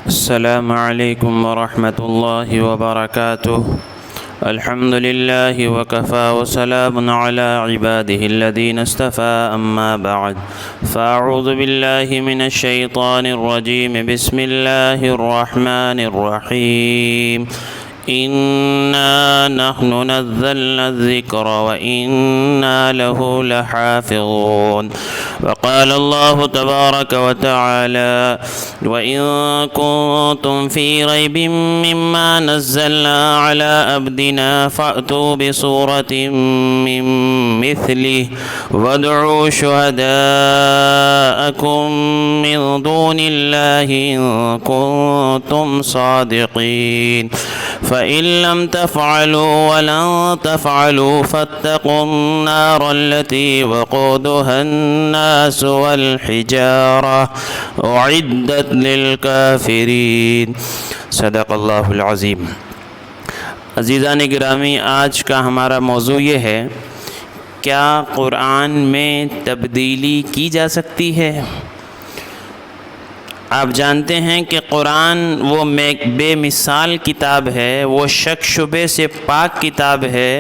السلام عليكم ورحمة الله وبركاته. الحمد لله وكفى وسلام على عباده الذين اصطفى، أما بعد، فأعوذ بالله من الشيطان الرجيم. بسم الله الرحمن الرحيم. إنا نحن نزلنا الذكر وإنا له لحافظون. وقال الله تبارك وتعالى: وإن كنتم في ريب مما نزلنا على عبدنا فأتوا بسورة من مثله وادعوا شهداءكم من دون الله إن كنتم صادقين. فإن لم تفعلوا ولن تفعلوا فاتقوا النار التي وقودها الناس والحجارة أعدت للكافرین. صدق اللہ العظیم. عزیزان گرامی، آج کا ہمارا موضوع یہ ہے: کیا قرآن میں تبدیلی کی جا سکتی ہے؟ آپ جانتے ہیں کہ قرآن وہ بے مثال کتاب ہے، وہ شک شبے سے پاک کتاب ہے،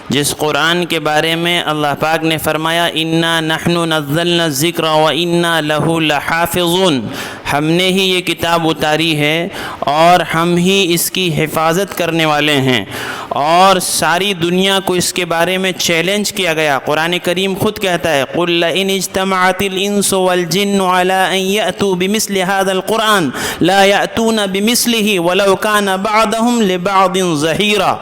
جس قرآن کے بارے میں اللہ پاک نے فرمایا: انا نحن نزلنا الذکر وانا لہ لحافظون. ہم نے ہی یہ کتاب اتاری ہے اور ہم ہی اس کی حفاظت کرنے والے ہیں. اور ساری دنیا کو اس کے بارے میں چیلنج کیا گیا. قرآن کریم خود کہتا ہے: قل لئن اجتمعت الانس والجن على ان يأتوا بمثل هذا القرآن لا يأتون بمثله ولو كان بعضهم لبعض ظہیرا.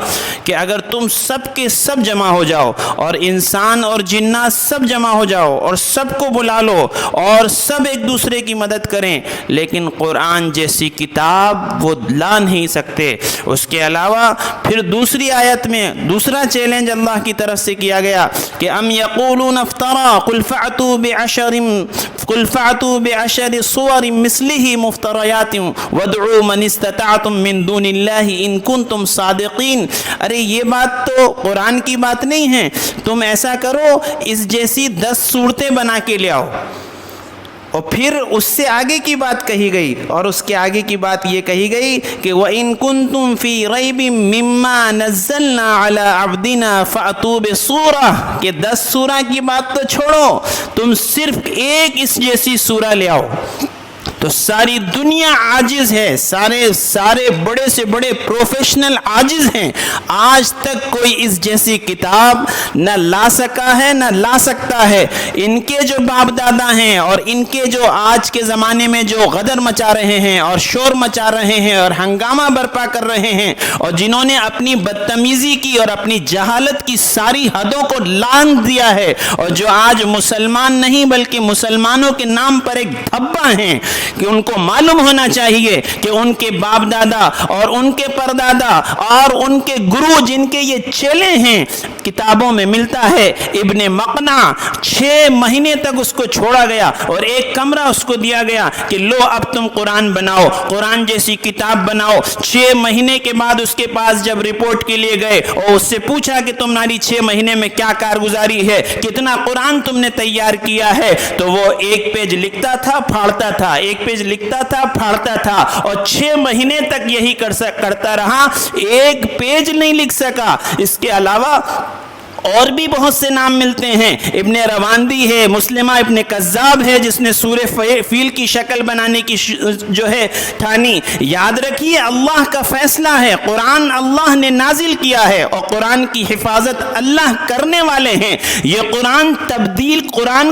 کہ اگر تم سب کے سب جمع ہو جاؤ اور انسان اور جنات سب جمع ہو جاؤ اور سب کو بلا لو اور سب ایک دوسرے کی مدد کریں، لیکن قرآن جیسی کتاب وہ لا نہیں سکتے. اس کے علاوہ پھر دوسری آیت میں دوسرا چیلنج اللہ کی طرف سے کیا گیا کہ ام یقولون افترا قل فأتوا بعشر صور مثلہ مفتریات وادعوا من استطعتم من دون اللہ ان کنتم صادقین. ارے یہ بات تو قرآن کی بات نہیں ہے، تم ایسا کرو اس جیسی 10 صورتیں بنا کے لے آؤ. اور پھر اس سے آگے کی بات کہی گئی، اور اس کے آگے کی بات یہ کہی گئی کہ وَإِن كُنتُمْ فِي رَيْبٍ مِّمَّا نَزَّلْنَا عَلَىٰ عَبْدِنَا فَأْتُوا بِسُورَةٍ. کہ 10 سورہ کی بات تو چھوڑو، تم صرف ایک اس جیسی سورہ لے آؤ. تو ساری دنیا عاجز ہے، سارے بڑے سے بڑے پروفیشنل عاجز ہیں. آج تک کوئی اس جیسی کتاب نہ لا سکا ہے نہ لا سکتا ہے. ان کے جو باپ دادا ہیں اور ان کے جو آج کے زمانے میں جو غدر مچا رہے ہیں اور شور مچا رہے ہیں اور ہنگامہ برپا کر رہے ہیں، اور جنہوں نے اپنی بدتمیزی کی اور اپنی جہالت کی ساری حدوں کو لانگ دیا ہے، اور جو آج مسلمان نہیں بلکہ مسلمانوں کے نام پر ایک دھبا ہیں، کہ ان کو معلوم ہونا چاہیے کہ ان کے باپ دادا اور ان کے پردادا اور ان کے گرو جن کے یہ چیلے ہیں، کتابوں میں ملتا ہے ابن مقنع 6 مہینے تک اس کو چھوڑا گیا اور ایک کمرہ اس کو دیا گیا کہ لو اب تم قرآن بناؤ، قرآن جیسی کتاب بناؤ. 6 مہینے کے بعد اس کے پاس جب رپورٹ کے لیے گئے اور اس سے پوچھا کہ تمہاری 6 مہینے میں کیا کارگزاری ہے، کتنا قرآن تم نے تیار کیا ہے، تو وہ 1 پیج لکھتا تھا پھاڑتا تھا، 1 پیج لکھتا تھا پھاڑتا تھا، اور 6 مہینے تک یہی کرتا رہا، 1 پیج نہیں لکھ سکا. اس کے علاوہ اور بھی بہت سے نام ملتے ہیں. ابن رواندی ہے، مسلمہ ابن کذاب ہے جس نے سورہ فیل کی شکل بنانے کی جو ہے ٹھانی. یاد رکھیے اللہ کا فیصلہ ہے، قرآن اللہ نے نازل کیا ہے اور قرآن کی حفاظت اللہ کرنے والے ہیں. یہ قرآن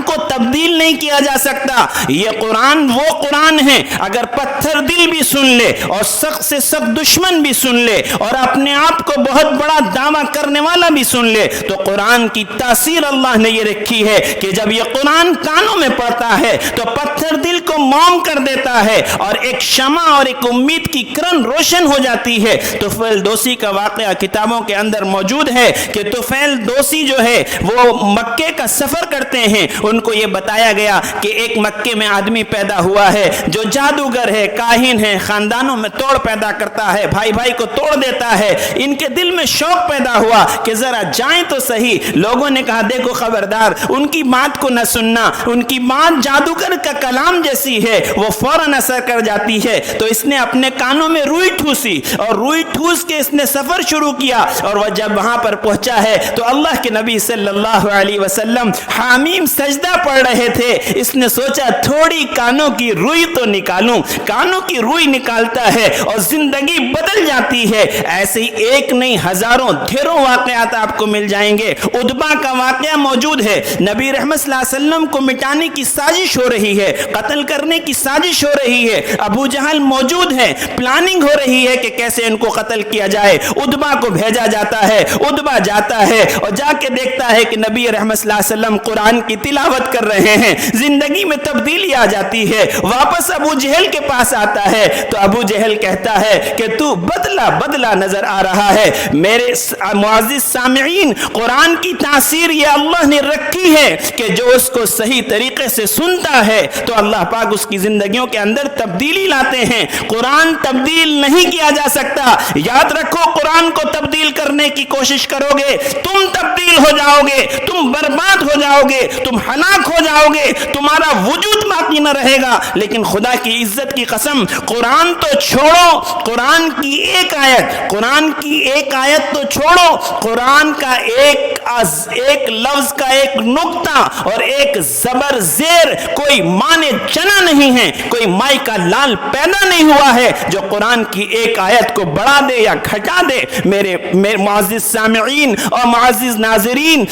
کو تبدیل نہیں کیا جا سکتا. یہ قرآن وہ قرآن ہے، اگر پتھر دل بھی سن لے اور سخت سے سخت دشمن بھی سن لے اور اپنے آپ کو بہت بڑا دعویٰ کرنے والا بھی سن لے، تو قرآن کی تاثیر اللہ نے یہ رکھی ہے کہ جب یہ قرآن کانوں میں پڑتا ہے تو پتھر دل کو موم کر دیتا ہے اور ایک شمع اور ایک امید کی کرن روشن ہو جاتی ہے. طفیل دوسی کا واقعہ کتابوں کے اندر موجود ہے کہ طفیل دوسی جو ہے وہ مکے کا سفر کرتے ہیں. ان کو یہ بتایا گیا کہ ایک مکے میں آدمی پیدا ہوا ہے جو جادوگر ہے، کاہن ہے، خاندانوں میں توڑ پیدا کرتا ہے، بھائی بھائی کو توڑ دیتا ہے. ان کے دل میں شوق پیدا ہوا کہ ذرا جائیں تو صحیح. لوگوں نے کہا دیکھو خبردار, ان کی بات کو نہ سننا, ان کی بات جادوگر کا کلام جیسی ہے, وہ فوراً اثر کر جاتی ہے. تو اس نے اپنے کانوں میں روئی ٹھوسی اور روئی ٹھوس کے اس نے سفر شروع کیا, اور وہ جب وہاں پر پہنچا ہے تو اللہ کے نبی صلی اللہ علیہ وسلم حامیم سجدہ پڑھ رہے تھے. اس نے سوچا تھوڑی کانوں کی روئی تو نکالوں, کانوں کی روئی نکالتا ہے اور زندگی بدل جاتی ہے. ایسے ہی ایک نہیں ہزاروں ڈھیروں واقعات آپ کو مل جائیں گے. عتبہ کا واقعہ موجود ہے. نبی رحمت صلی اللہ علیہ وسلم کو مٹانے کی سازش ہو رہی ہے, قتل کرنے کی سازش ہو رہی ہے. ابو جہل موجود ہے, پلاننگ ہو رہی ہے کہ کیسے ان کو قتل کیا جائے. عتبہ کو بھیجا جاتا ہے, عتبہ جاتا ہے اور جا کے دیکھتا ہے کہ نبی رحمت صلی اللہ علیہ وسلم قرآن کی تلاوت کر رہے ہیں. زندگی میں تبدیلی آ جاتی ہے. واپس ابو جہل کے پاس آتا ہے تو ابو جہل کہتا ہے کہ تو بدلا بدلا نظر آ رہا ہے. میرے معزز سامعین, قرآن کی تاثیر یہ اللہ نے رکھی ہے کہ جو اس کو صحیح طریقے سے سنتا ہے تو اللہ پاک اس کی زندگیوں کے اندر تبدیلی لاتے ہیں. قرآن تبدیل نہیں کیا جا سکتا. یاد رکھو, قرآن کو تبدیل کرنے کی کوشش کرو گے تم تبدیل ہو جاؤ گے, تم برباد ہو جاؤ گے, تم ہلاک ہو جاؤ گے, تمہارا وجود باقی نہ رہے گا. لیکن خدا کی عزت کی قسم, قرآن تو چھوڑو, قرآن کی ایک آیت, قرآن کی ایک آیت تو چھوڑو, قرآن کا ایک لفظ کا ایک نقطہ اور ایک زبر زیر کوئی معنی چنا نہیں ہے, کوئی مائی کا لال پیدا نہیں ہوا ہے جو قرآن کی ایک آیت کو بڑھا دے یا گھٹا دے. میرے معزز سامعین اور معزز ناظرین,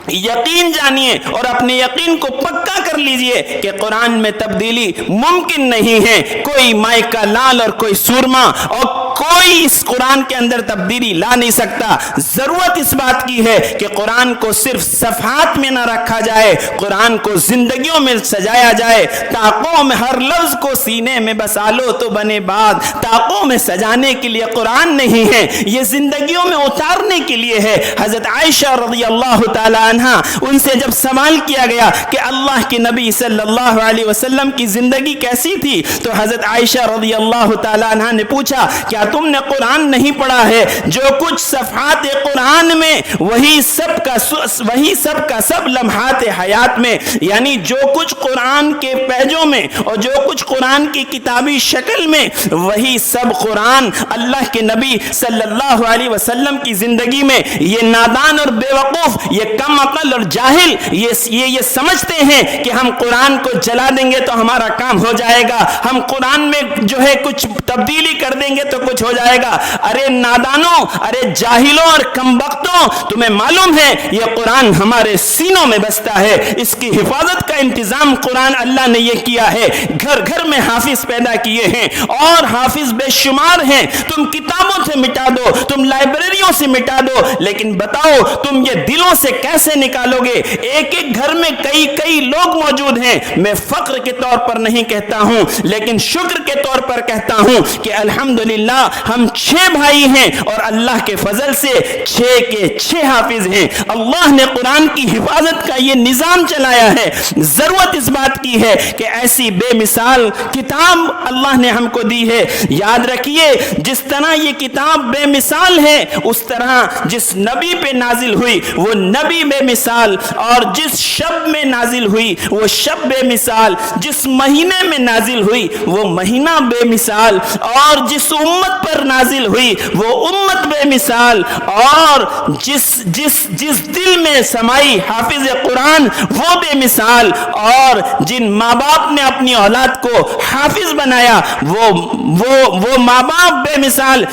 یقین جانیے اور اپنے یقین کو پکا کر لیجئے کہ قرآن میں تبدیلی ممکن نہیں ہے. کوئی مائی کا لال اور کوئی سرما اور کوئی اس قرآن کے اندر تبدیلی لا نہیں سکتا. ضرورت اس بات کی ہے کہ قرآن کو صرف صفحات میں نہ رکھا جائے, قرآن کو زندگیوں میں سجایا جائے. طاقوں میں ہر لفظ کو سینے میں بسا لو تو بنے بات. طاقوں میں سجانے کے لیے قرآن نہیں ہے, یہ زندگیوں میں اتارنے کے لیے ہے. حضرت عائشہ رضی اللہ تعالی عنہا, ان سے جب سوال کیا گیا کہ اللہ کے نبی صلی اللہ علیہ وسلم کی زندگی کیسی تھی تو حضرت عائشہ رضی اللہ تعالی عنہا نے پوچھا کیا تم نے قرآن نہیں پڑھا ہے؟ جو کچھ صفحات قرآن میں وہی سب کا سب لمحات حیات میں, یعنی جو کچھ قرآن کے پیجوں میں اور جو کچھ قرآن کی کتابی شکل میں وہی سب قرآن اللہ کے نبی صلی اللہ علیہ وسلم کی زندگی میں. یہ نادان اور بے وقوف, یہ کم عقل اور جاہل یہ سمجھتے ہیں کہ ہم قرآن کو جلا دیں گے تو ہمارا کام ہو جائے گا, ہم قرآن میں جو ہے کچھ تبدیلی کر دیں گے تو کچھ ہو جائے گا. ارے نادانوں, ارے جاہلوں اور کم بختوں, تمہیں معلوم ہے یہ قرآن ہمارے سینوں میں بستا ہے. اس کی حفاظت کا انتظام قرآن اللہ نے یہ کیا ہے. گھر گھر میں حافظ پیدا کیے ہیں اور حافظ بے شمار ہیں. تم کتابوں سے مٹا دو, تم لائبریریوں سے مٹا دو, لیکن بتاؤ تم یہ دلوں سے کیسے نکالو گے؟ ایک ایک گھر میں کئی لوگ موجود ہیں. میں فخر کے طور پر نہیں کہتا ہوں لیکن شکر کے طور پر کہتا ہوں کہ الحمدللہ ہم 6 بھائی ہیں اور اللہ کے فضل سے 6 کے 6 حافظ ہیں. اللہ نے قرآن کی حفاظت کا یہ نظام چلایا ہے. ضرورت اس بات کی ہے کہ ایسی بے مثال کتاب اللہ نے ہم کو دی ہے. یاد رکھیے, جس طرح یہ کتاب بے مثال ہے اس طرح جس نبی پہ نازل ہوئی وہ نبی بے مثال, اور جس شب میں نازل ہوئی وہ شب بے مثال, جس مہینے میں نازل ہوئی وہ مہینہ بے مثال, اور جس امت پر نازل ہوئی وہ امت بے مثال, اور جس دل میں سمائی حافظ قرآن وہ بے مثال, اور جن ماں باپ نے اپنی اولاد کو حافظ بنایا وہ ماں باپ بے مثال.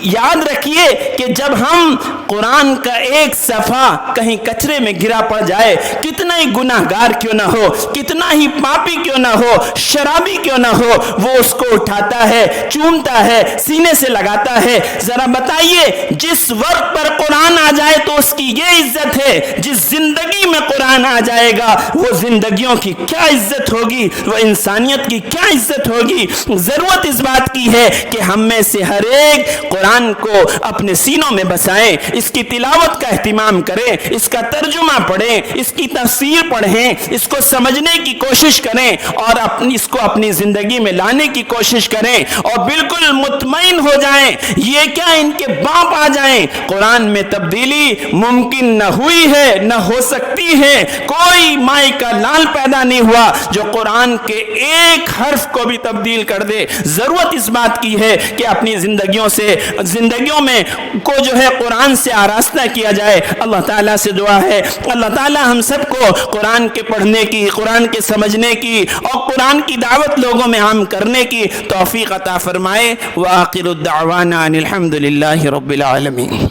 یاد رکھیے کہ جب ہم قرآن کا ایک صفحہ کہیں کچرے میں گرا پڑ جائے, کتنا ہی گناہ گار کیوں نہ ہو, کتنا ہی پاپی کیوں نہ ہو, شرابی کیوں نہ ہو, وہ اس کو اٹھاتا ہے, چومتا ہے, سینے سے لگاتا ہے. ذرا بتائیے, جس وقت پر قرآن آ جائے تو اس کی یہ عزت ہے, جس زندگی میں قرآن آ جائے گا وہ زندگیوں کی کیا عزت ہوگی، وہ انسانیت کی کیا عزت ہوگی۔ ضرورت اس بات کی ہے کہ ہم میں سے ہر ایک قرآن کو اپنے سینوں میں بسائیں، اس کی تلاوت کا اہتمام کریں، اس کا ترجمہ پڑھیں، اس کی تفسیر پڑھیں، اس کو سمجھنے کی کوشش کریں اور اس کو اپنی زندگی میں لانے کی کوشش کریں، اور بالکل مطمئن ہو جائیں یہ کیا ان کے باپ آ جائیں، قرآن میں تبدیلی ممکن نہ ہوئی ہے نہ ہو سکتی ہے۔ کوئی مائی کا لال پیدا نہیں ہوا جو قرآن کے ایک حرف کو بھی تبدیل کر دے۔ ضرورت اس بات کی ہے کہ اپنی زندگیوں میں کو جو ہے قرآن سے آراستہ کیا جائے۔ اللہ تعالیٰ سے دعا ہے اللہ تعالیٰ ہم سب کو قرآن کے پڑھنے کی، قرآن کے سمجھنے کی اور قرآن کی دعوت لوگوں میں عام کرنے کی توفیق عطا فرمائے۔ وآخر الدعوانا ان الحمد للہ رب العالمین۔